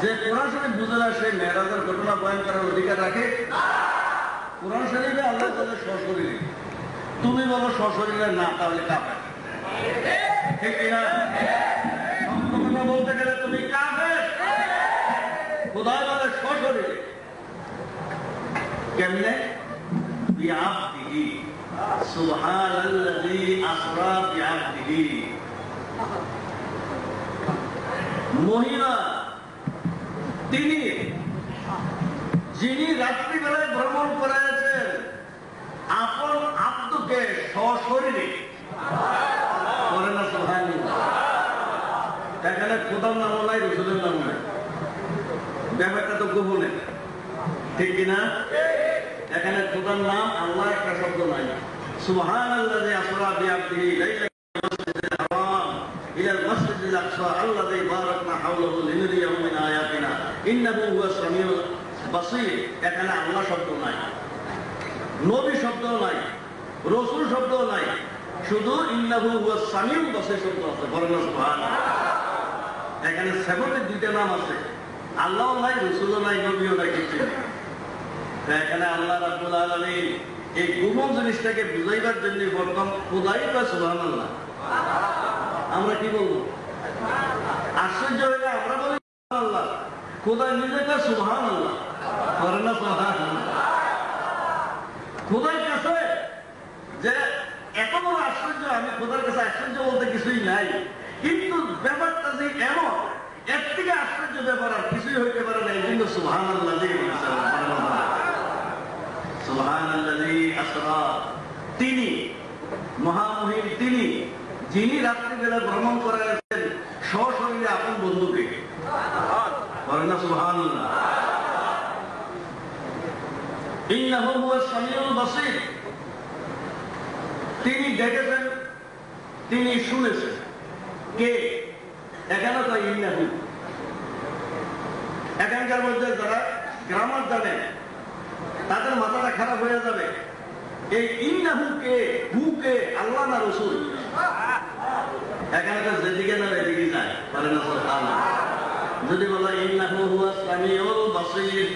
যে কোরআন শরীফ বুঝে না সে মেরাজের ঘটনা বয়ান করার অধিকার রাখে? কোরআন শরীফে আল্লাহ বলে সশরীরে, তুমি বলো সশরীরে না, তাহলে কাফের। ঠিক কিনা? সত্য কথা বলতে গেলে তুমি কাফের। খোদাই বলে সশরীরে। কেমনে? বিআবদিহি, সুবহানাল্লাযী আসরা বিআবদিহি। মহিলা তিনি যিনি রাত্রিবেলায় ভ্রমণ করেছেন আপন আব্দকে সশরীরে। করে না সুবহানাল্লাহ। এখানে খোদার নামও নাই, রসুলের নামও নাই, ব্যাপারটা তো গোপনে। ঠিক কিনা? এখানে খোদার নাম আল্লাহ একটা শব্দ নাই। সুবহানাল্লাযী আসরা বিআবদিহি লাইলাতাল মাসজিদিল হারাম ইলাল মাসজিদিল আকসা আল্লাযী বারাকনা হাওলাহু লিনুরিয়াহু মিন আয়াতিনা ইন্নাহু হুয়াস সামিউল বাসীর। এখানে আল্লাহ শব্দ নাই, নবী শব্দ নাই, রাসূল শব্দ নাই, শুধু ইন্নাহু হুয়াস সামিউল বাসীর শব্দ আছে। বলেন সুবহানাল্লাহ। এখানে সেবনের দুইটা নাম আছে, আল্লাহও নাই, রাসূলও নাই, নবীও নাই, কিছু নেই। এখানে আল্লাহ রাব্বুল আলামিন এই গোপন জিনিসটাকে বুঝাইবার জন্য বলতাম খোদাই বা সুবহানাল্লাহ। আমরা কি বলবো? আশ্চর্য হইলে আমরা বলি সুবহানাল্লাহ, খোদা নিজে কা সুবহানাল্লাহ। করে না সুবহানাল্লাহ? খোদার কাছে যে এত বড় আশ্চর্য, আমি খোদার কাছে আশ্চর্য বলতে কিছুই নাই, কিন্তু ব্যাপারটা যে এমন, এর থেকে আশ্চর্য ব্যাপার আর কিছুই হইতে পারে না। এই জন্য সুবহানাল্লাহ দিয়ে বলেছেন। সুবহানাল্লাযী আসরা, তিনি মহামহিম, তিনি যিনি রাত্রিবেলা ভ্রমণ করেছেন সশরীরে আপন বন্ধুকে। বলেন না সুবহানাল্লাহ। ইন্নাহু হুয়াস সামিউল বাসীর, তিনি দেখেছেন, তিনি শুনেছেন। কে? এখানে তো ইন্নাহু। এখানকার মধ্যে যারা গ্রামার জানে তাদের মাথাটা খারাপ হয়ে যাবে। এই ইন্নাহু কে? হু কে? আল্লাহ না রাসূল? এখানে তো যেদিকে না এদিকে যায়। বলেন না সুবহানাল্লাহ। যদি বলো ইন্নাহু হুয়াস সামিউল বাসীর,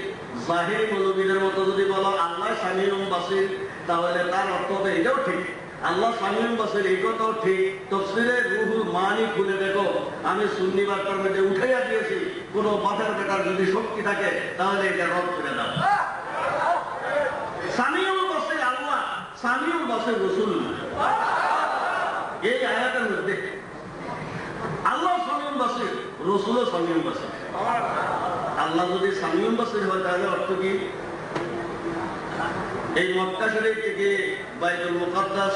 জাহিরি মৌলবীদের মতো যদি বলো আল্লাহ সামিউল বাসীর, তাহলে তার অর্থ হবে এটাও ঠিক, আল্লাহ সামিউল বাসীর, এই কথাও ঠিক। তাফসীরে রুহুল মানি খুলে দেখো, আমি সুন্নি বার্তার মধ্যে উঠাইয়া দিয়েছি। কোন বাতের বেটার যদি শক্তি থাকে তাহলে এটা রদ করে দাও। সামিউল বাসীর আল্লাহ, সামিউল বাসীর রাসূল। এই আয়াতের মধ্যে আল্লাহ সামিউল বাসীর, রাসূলও সামিউল বাসীর। আল্লাহ যদি সামিউল বাসীর হয় তাহলে অর্থ কি? এই মক্কা শরীফ থেকে বাইতুল মুকাদ্দাস,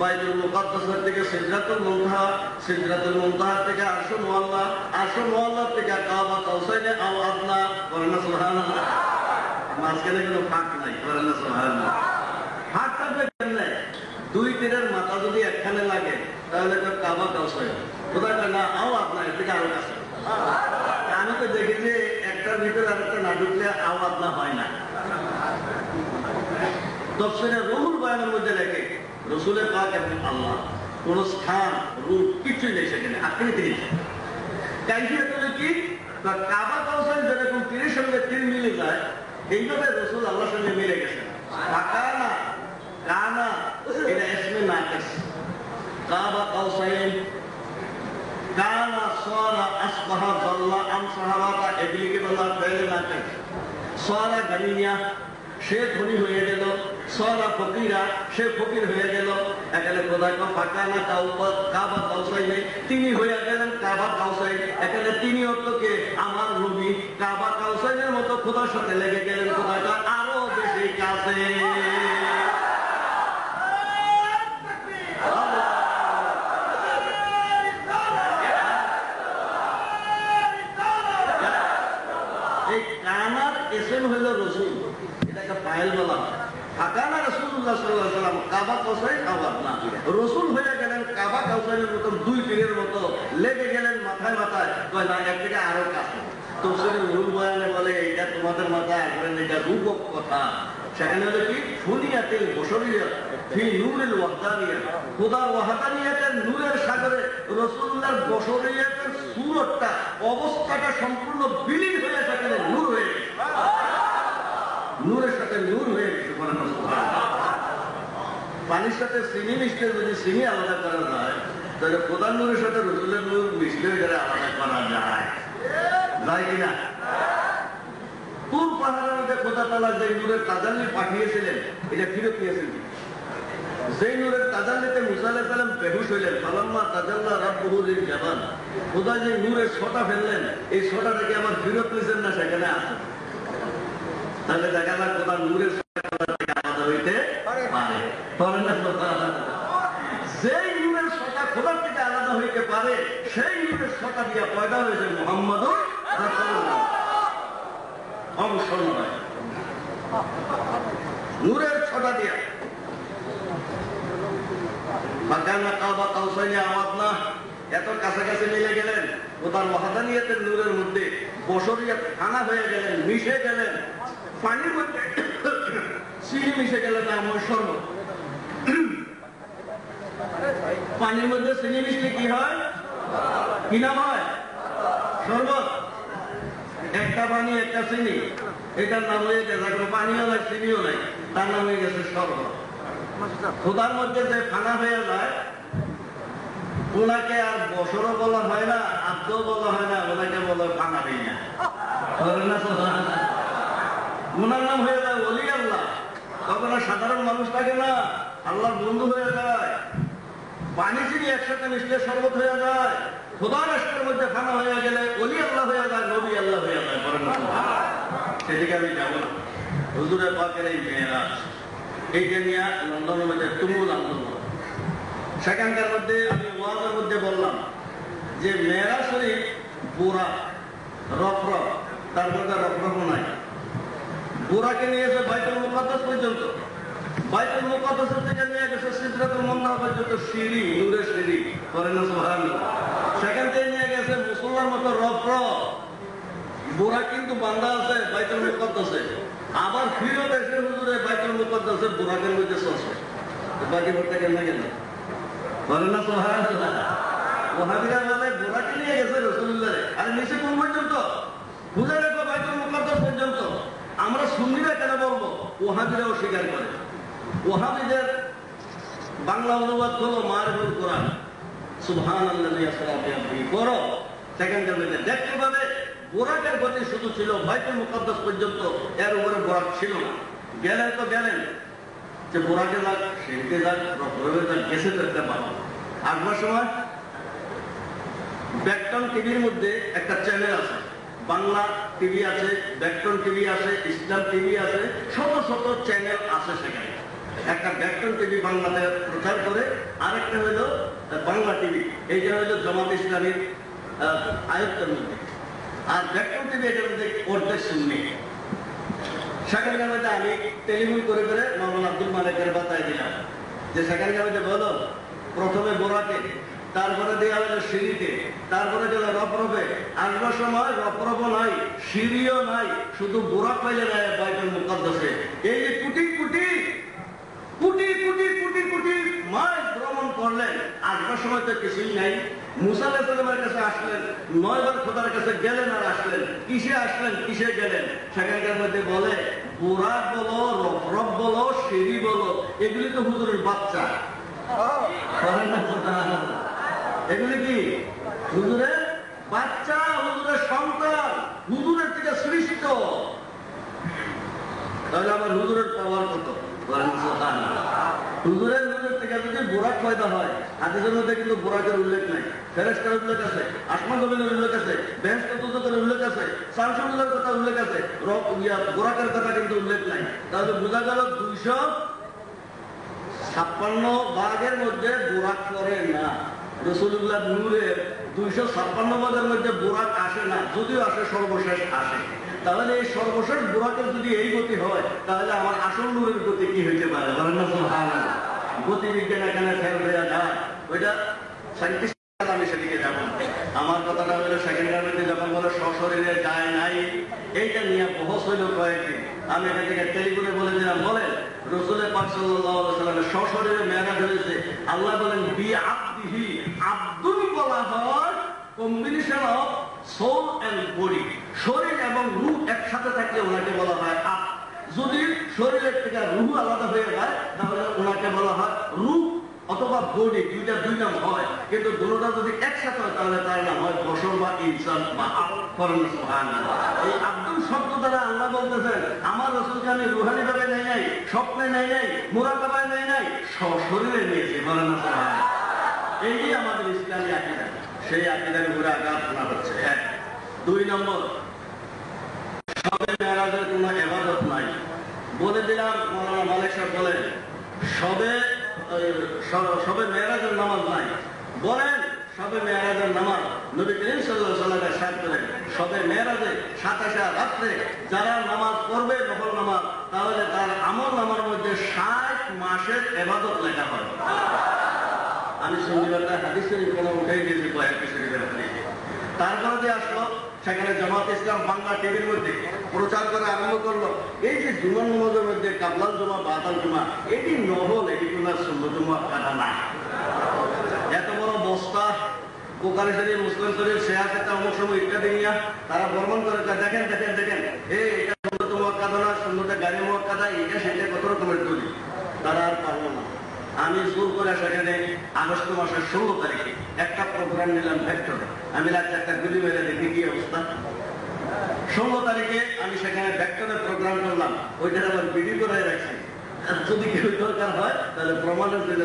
বাইতুল মুকাদ্দাসের থেকে সিদরাতুল মুনতাহা, সিদরাতুল মুনতাহা থেকে আরশুল মুআল্লা, আরশুল মুআল্লা থেকে কাবা কাউসাইনে আও আদনা। বলেন না সুবহানাল্লাহ। মাঝখানে কোনো ফাঁক নাই। বলেন না সুবহানাল্লাহ। ফাঁক থাকবে কেমনে? দুই তীরের মাথা যদি একখানে লাগে তাহলে কাবা কাউসাইন, কোথায় না আও আদনা, এর থেকে আরো কাছে। আমি তো দেখি যে একটার ভিতরে আরেকটা না ঢুকলে আও আদনা হয় না। তাফসীরে রুহুল বয়ানের মধ্যে লেখে রাসূলের পাক এবং আল্লাহ কোন স্থান, রূপ কিছুই নেই সেখানে, আকৃতি নেই। কাইফিয়ত হলো কি? কাবা কাউসাইন যেরকম তীরের সঙ্গে তীর মিলে যায়, এইভাবে রাসূল আল্লাহর সঙ্গে মিলে গেছেন। কানা, কানা এটা ইসমে নাকিস। কাবা কাউসাইন, কানা, সারা, আসবাহা, যাল্লা, আমসাহাবাতা, এগুলিকে বলা ফেলে নাকিস। সারা গানিয়া, সে ধনী হয়ে গেল। সারা ফকিরা, সে ফকির হয়ে গেল। এখানে কোথায় ফাঁকানা কাবা কাউসাইনে, তিনি হয়ে গেলেন কাবা কাউসাইন। এখানে তিনি অর্থকে আমার নবী কাবা কাউসাইনের মতো খোদার সাথে লেগে গেলেন। কোথায়টা আরো বেশি কাছে। এই কানার এসেম হইল রসুল, এটাকে ফাইল বলা হয়। আকানা রাসূলুল্লাহ সাল্লাল্লাহু আলাইহি ওয়াসাল্লাম কাবা কাউসাইন আওয়াজনা, রাসূল হয়ে গেলেন কাবা কাউসাইনের মতো দুই তীরের মতো লেগে গেলেন মাথায় মাথায়। কয় না, এর থেকে আরো কাছে। তাফসীরে রুহুল বয়ানে বলে এটা তোমাদের মাথায় আসবে না, এটা রূপক কথা। সেখানে হলো কি? ফুনিয়াতিল বশরিয়্যাত ফি নূরিল ওয়াহদানিয়্যাত, খোদার ওয়াহদানিয়্যাতের নূরের সাগরে রাসূলুল্লাহর বশরিয়্যাতের সূরতটা, অবস্থাটা সম্পূর্ণ বিলীন হয়ে সাথে চিনি মিশলে যদি চিনি আলাদা করা যায়, তাহলে খোদার নূরের সাথে রসুলের নূর মিশলে এখানে আলাদা করা যায়, যায় কিনা? তুর পাহাড়ের মধ্যে খোদা তাআলা যে নূরের তাজাল্লি পাঠিয়েছিলেন, এটা ফিরত নিয়েছিলেন। যে নূরের তাজাল্লিতে মুসা আলাইহিস সালাম বেহুশ হইলেন, ফালাম্মা তাজাল্লা রাব্বুহু লিল জাবাল, খোদা যে নূরের ছটা ফেললেন, এই ছটা থেকে আবার ফিরত নিয়েছেন না, সেখানে আছে। তাহলে দেখা যায় খোদা নূরের ছটা থেকে আলাদা হইতে পারে। যেই নূরের ছটা খোদার থেকে আলাদা হইতে পারে, সেই নূরের ছটা দিয়ে পয়দা হয়েছে মুহাম্মাদুর রাসূলুল্লাহ। অংশ নয়, নূরের ছটা দিয়া। এত কাছাকাছি মিলে গেলেন, ওটার ওয়াহদানিয়াতের নূরের মধ্যে বশরিয়াত খানা হয়ে গেলেন, মিশে গেলেন, পানির মধ্যে চিনি মিশে গেলেন। আমার শরবত, পানির মধ্যে চিনি মিশলে কি হয়? কি নাম হয়? শরবত। একটা পানি একটা চিনি, এটার নাম হয়ে গেছে, কোনো পানিও নাই চিনিও নাই, তার নাম হয়ে গেছে শরবত। খোদার মধ্যে যে ফানা হয়ে যায়, ওনাকে আর বছরও বলা হয় না, আব্দও বলা হয় না, ওনাকে বলা ফানা হই না। ওনার নাম হয়ে যায় ওলি আল্লাহ। তখন আর সাধারণ মানুষ থাকে না, আল্লাহর বন্ধু হয়ে যায়। পানি চিনি একসাথে মিশলে শরবত হয়ে যায়। খোদা রাষ্ট্রের মধ্যে ফানা হয়ে গেলে ওলি আল্লাহ হয়ে যায়, নবী আল্লাহ হয়ে যায়। সেদিকে আমি যাব না। হুজুরে পাকের এই মেয়েরাজ, এইটা নিয়ে লন্ডনের মধ্যে তুমুল আন্দোলন। সেখানকার মধ্যে আমি ওয়াজের মধ্যে বললাম যে মেয়েরাজ শরীফ বুরা রফরফ, তার মধ্যে রফরফ নাই। বুরাকে নিয়েছে বাইতুল মুকাদ্দাস পর্যন্ত, বাইতুল মুকাদ্দাস থেকে নিয়ে গেছে সিদরাতুল মুনতাহা পর্যন্ত, সিঁড়ি, নূরের সিঁড়ি, করেন না সুবহানাল্লাহ। সেখান থেকে নিয়ে গেছে মুসল্লার মতো রফরফ। বুরা কিন্তু বান্দা আছে বাইতুল মুকাদ্দাসে, আবার ফিরত এসে হুজুরে বাইতুল মুকাদ্দাসের বুরাকের মধ্যে চলছে। বাকি ভর্তা কেন গেল? বলেন না সুবহানাল্লাহ। ওয়াহাবিরা বলে বুরাকে নিয়ে গেছে রাসূলুল্লাহ, আর নিচে কোন পর্যন্ত? বুঝে রাখো বাইতুল মুকাদ্দাস পর্যন্ত। আমরা সুন্নিরা কেন বলবো? ওয়াহাবিরাও স্বীকার করে। ওয়াহাবিদের বাংলা অনুবাদ হলো মারিফুল কোরআন, সুবহানাল্লাযী আসরা বিআবদিহি পড়ো। সেখানকার মধ্যে দেখতে পাবে বুরাকের গতি শুধু ছিল বাইতুল মুকাদ্দাস পর্যন্ত, এর উপরে বুরাক ছিল না। গেলেন তো গেলেন, যে বুরাকে যাক, সেদিকে যাক, রফরফে যাক, গেছে তো একটা পাবো। আসবার সময় ব্যাকটন টিভির মধ্যে একটা চ্যানেল আছে, বাংলা টিভি আছে, ব্যাকটন টিভি আছে, ইসলাম টিভি আছে, শত শত চ্যানেল আছে সেখানে। একটা ব্যাকটন টিভি বাংলাতে প্রচার করে, আরেকটা হইল বাংলা টিভি, এইটা হইল জামাত ইসলামীর আয়ত্তের মধ্যে। আর ব্যাকটন টিভি এটার মধ্যে অর্ধেক শুননি। সেখানকার মধ্যে আমি টেলিফোন করে করে মাওলানা আব্দুল মালিকের বাতায় দিলাম যে সেখানকার মধ্যে বলো, প্রথমে বোরাকে, তারপরে দেওয়া হলো সিঁড়িতে, তারপরে গেল রফরফে। আসবার সময় রফরফ নাই, সিঁড়িও নাই, শুধু বোরাক পাইলে নেয় বাইতুল মুকাদ্দাসে। এই যে কোটি কোটি কোটি কোটি কোটি কোটি মাইল ভ্রমণ করলেন, আসবার সময় তো কিছুই নাই। মুসা আলাইহিস সালামের কাছে আসলেন, 9 বার খোদার কাছে গেলেন আর আসলেন। কিসে আসলেন, কিসে গেলেন? সেখানকার মধ্যে বলে বোরাক বলো, রফরফ বলো, সিঁড়ি বলো, এগুলি তো হুজুরের বাচ্চা। এগুলি কি হুজুরের বাচ্চা, হুজুরের সন্তান, হুজুরের থেকে সৃষ্ট। তাহলে আমার হুজুরের পাওয়ার কত? হুজুরের নূরের থেকে যদি বোরাক পয়দা হয়, হাদিসের মধ্যে কিন্তু বোরাকের উল্লেখ নাই। ফেরেশতার উল্লেখ আছে, আসমান জমিনের উল্লেখ আছে, বেহেশত দোজখের উল্লেখ আছে, সালসুলের কথা উল্লেখ আছে, বোরাকের কথা কিন্তু উল্লেখ নাই। তাহলে বোঝা গেল 256 ভাগের মধ্যে বোরাক করে না। রাসূলুল্লাহ নূরের 256 ভাগের মধ্যে বোরাক আসে না, যদিও আসে সর্বশেষ আসে। তাহলে এই সর্বশেষ বোরাকের যদি এই গতি হয়, তাহলে আমার আসল নূরের গতি কি হইতে পারে? গতি বিজ্ঞান এখানে ফেল হয়ে যায়, ওইটা সাইন্টিস্ট, আমি সেদিকে যাবো। আমার কথাটা হলো সেকেন্ডার মধ্যে যখন বলে সশরীরে যায় নাই, এইটা নিয়ে বহস হইল কয়েকদিন। আমি এখান থেকে টেলিফোনে বলে দিলাম, বলেন রাসূল পাক সাল্লাল্লাহু আলাইহি ওয়াসাল্লামের সশরীরে মেরাজ হয়েছে। আল্লাহ বলেন বি আবদিহি, আব্দুল বলা হয় combination of soul and body, শরীর এবং রূহ একসাথে থাকলে ওনাকে বলা হয় আব। যদি শরীরের থেকে রুহ আলাদা হয়ে যায় তাহলে ওনাকে বলা হয় রূপ অথবা বডি, দুই নাম হয়, কিন্তু দুটোটা যদি একসাথে হয় তাহলে তার নাম হয় বশর বা ইনসান বা এই আব্দুল শব্দ দ্বারা আল্লাহ বলতেছেন আমার রসুলকে আমি রুহানি ভাবে নেই নাই, স্বপ্নে নেই নাই, মুরাকাবায় নেই নাই, শরীরে নিয়েছি। বলেন না সুবহান। এই আমাদের ইসলামী আকীদা, সেই আকীদার উপরে আঘাত আনা হচ্ছে। এক। 2 নম্বর, শবে মেরাজের কোনো ইবাদত নাই। বলে দিলাম, মাওলানা মালিক সাহেব বলেন শবে মেরাজের নামাজ নাই। বলেন শবে মেরাজের নামাজ নবী করিম সাল্লাল্লাহু আলাইহি ওয়াসাল্লাম সাথ করেন। শবে মেরাজে 27 রাত্রে যারা নামাজ পড়বে নফল নামাজ, তাহলে তার আমল নামার মধ্যে 60 মাসের ইবাদত লেখা হয়। আমি শনিবারটা হাদিস শরীফ কোনো উঠে গিয়েছি কয়েকটি শরীফের হাদিস। তারপরে যে আসলো সেখানে জামাত ইসলাম বাংলা টিভির মধ্যে প্রচার করে আরম্ভ করলো এই যে জুমার নামাজের মধ্যে কাবলাল জুমা বাতাল জুমা, এটি নহল, এটি কোন সুন্নত কাটা না। এত বড় বস্তা বোখারী শরীফ, মুসলিম শরীফ, সিয়াসত, অমুক ইত্যাদি নিয়ে তারা বর্ণন করে দেখেন দেখেন দেখেন এটা সুন্নত মুআক্কাদা না, সুন্নতে গায়রে মুআক্কাদা, এটা সেটা কত রকমের দলিল। তারা আর পারলো না। আমি জোর করে সেখানে আগস্ট মাসের 16 তারিখে একটা প্রোগ্রাম নিলাম ভেক্টরে। আমি রাত একটা গুলি মেরে দেখি কি অবস্থা। 16 তারিখে আমি সেখানে ভেক্টরে প্রোগ্রাম করলাম, ওইটা আবার ভিডিও করে রাখছি। যদি কেউ দরকার হয় তাহলে প্রমাণের জন্য